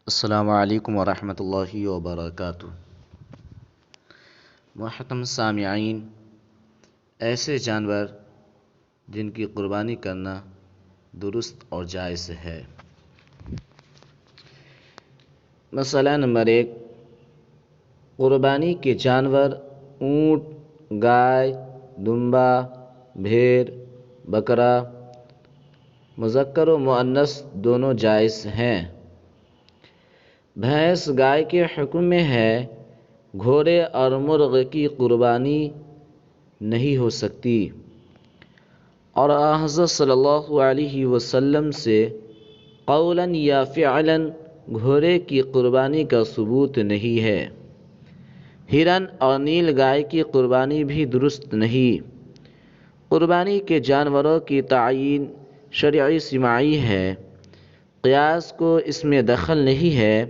السلام علیکم ورحمۃ اللہ وبرکاتہ۔ محترم سامعین، ایسے جانور جن کی قربانی کرنا درست اور جائز ہے۔ مسئلہ نمبر 1، قربانی کے جانور اونٹ، گائے، دمبا، بھیڑ، بکرا، مذکر و مؤنث دونوں جائز ہیں۔ بھینس گائے کے حکم میں ہے، گھوڑے اور مرغ کی قربانی نہیں ہو سکتی، اور حضرت صلی اللہ علیہ وسلم سے قولاً یا فعلاً گھوڑے کی قربانی کا ثبوت نہیں ہے۔ ہرن اور نیل گائے کی قربانی بھی درست نہیں۔ قربانی کے جانوروں کی تعیین شرعی سماعی ہے، قیاس کو اس میں دخل نہیں ہے،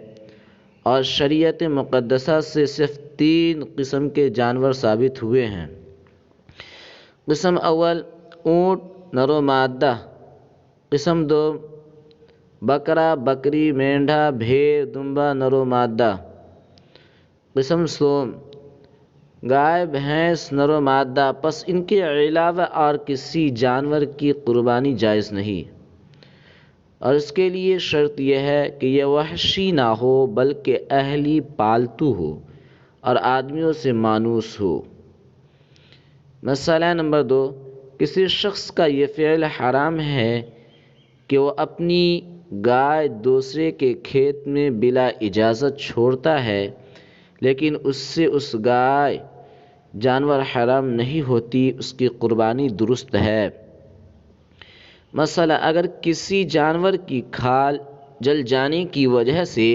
اور شریعت مقدسہ سے صرف 3 قسم کے جانور ثابت ہوئے ہیں۔ قسم اول، اونٹ نر و مادہ۔ قسم 2، بکرا، بکری، مینڈھا، بھیڑ، دمبا نر و مادہ۔ قسم سوم، گائے، بھینس نر و مادہ، پس ان کے علاوہ اور کسی جانور کی قربانی جائز نہیں، اور اس کے لیے شرط یہ ہے کہ یہ وحشی نہ ہو بلکہ اہلی پالتو ہو اور آدمیوں سے مانوس ہو۔ مسئلہ نمبر 2، کسی شخص کا یہ فعل حرام ہے کہ وہ اپنی گائے دوسرے کے کھیت میں بلا اجازت چھوڑتا ہے، لیکن اس سے اس گائے جانور حرام نہیں ہوتی، اس کی قربانی درست ہے۔ مسئلہ، اگر کسی جانور کی کھال جل جانے کی وجہ سے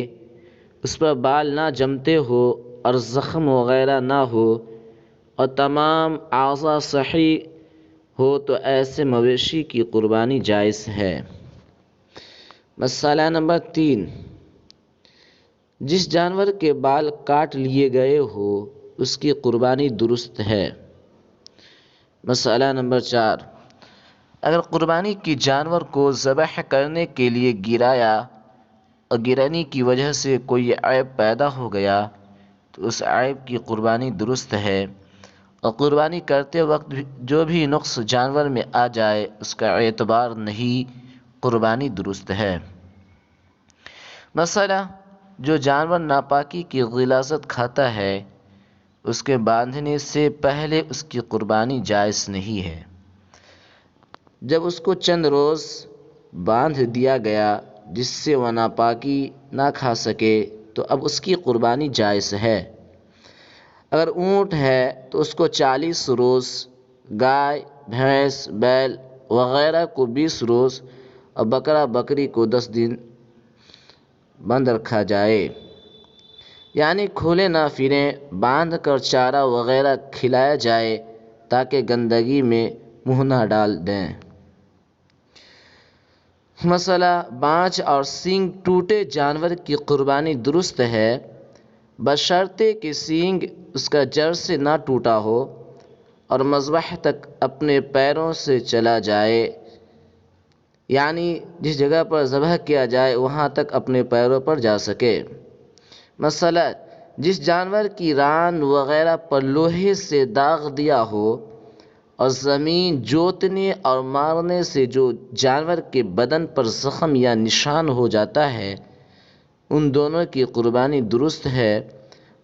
اس پر بال نہ جمتے ہو اور زخم وغیرہ نہ ہو اور تمام اعضاء صحیح ہو تو ایسے مویشی کی قربانی جائز ہے۔ مسئلہ نمبر 3، جس جانور کے بال کاٹ لیے گئے ہو اس کی قربانی درست ہے۔ مسئلہ نمبر 4، اگر قربانی کی جانور کو ذبح کرنے کے لیے گرایا اور گرانے کی وجہ سے کوئی عیب پیدا ہو گیا تو اس عیب کی قربانی درست ہے، اور قربانی کرتے وقت جو بھی نقص جانور میں آ جائے اس کا اعتبار نہیں، قربانی درست ہے۔ مسئلہ، جو جانور ناپاکی کی غلاظت کھاتا ہے اس کے باندھنے سے پہلے اس کی قربانی جائز نہیں ہے۔ جب اس کو چند روز باندھ دیا گیا جس سے وہ ناپاکی نہ کھا سکے تو اب اس کی قربانی جائز ہے۔ اگر اونٹ ہے تو اس کو 40 روز، گائے، بھینس، بیل وغیرہ کو 20 روز اور بکرا بکری کو 10 دن بند رکھا جائے، یعنی کھلے نہ پھریں، باندھ کر چارہ وغیرہ کھلایا جائے تاکہ گندگی میں منہ نہ ڈال دیں۔ مسئلہ، بانجھ اور سینگ ٹوٹے جانور کی قربانی درست ہے بشرطے کہ سینگ اس کا جڑ سے نہ ٹوٹا ہو اور مذبح تک اپنے پیروں سے چلا جائے، یعنی جس جگہ پر ذبح کیا جائے وہاں تک اپنے پیروں پر جا سکے۔ مسئلہ، جس جانور کی ران وغیرہ پر لوہے سے داغ دیا ہو اور زمین جوتنے اور مارنے سے جو جانور کے بدن پر زخم یا نشان ہو جاتا ہے ان دونوں کی قربانی درست ہے،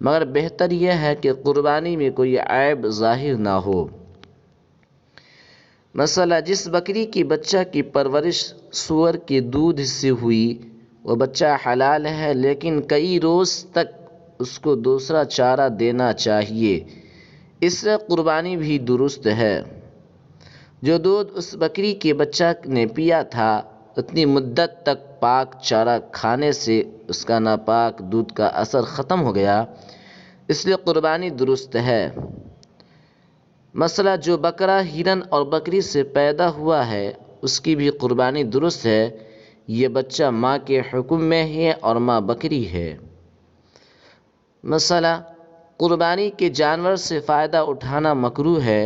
مگر بہتر یہ ہے کہ قربانی میں کوئی عیب ظاہر نہ ہو۔ مسئلہ، جس بکری کی بچہ کی پرورش سور کے دودھ سے ہوئی وہ بچہ حلال ہے، لیکن کئی روز تک اس کو دوسرا چارہ دینا چاہیے، اس سے قربانی بھی درست ہے۔ جو دودھ اس بکری کے بچہ نے پیا تھا اتنی مدت تک پاک چارہ کھانے سے اس کا ناپاک دودھ کا اثر ختم ہو گیا، اس لیے قربانی درست ہے۔ مسئلہ، جو بکرا ہرن اور بکری سے پیدا ہوا ہے اس کی بھی قربانی درست ہے، یہ بچہ ماں کے حکم میں ہے اور ماں بکری ہے۔ مسئلہ، قربانی کے جانور سے فائدہ اٹھانا مکروہ ہے،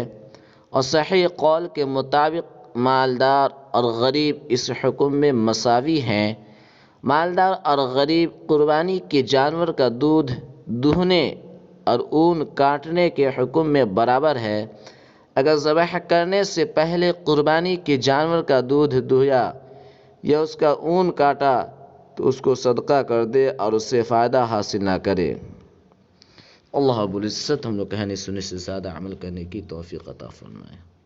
اور صحیح قول کے مطابق مالدار اور غریب اس حکم میں مساوی ہیں، مالدار اور غریب قربانی کے جانور کا دودھ دہنے اور اون کاٹنے کے حکم میں برابر ہے۔ اگر ذبح کرنے سے پہلے قربانی کے جانور کا دودھ دہیا یا اس کا اون کاٹا تو اس کو صدقہ کر دے اور اس سے فائدہ حاصل نہ کرے۔ اللہ رب العزت ہم لوگ کہنے سننے سے زیادہ عمل کرنے کی توفیق عطا فرمائے۔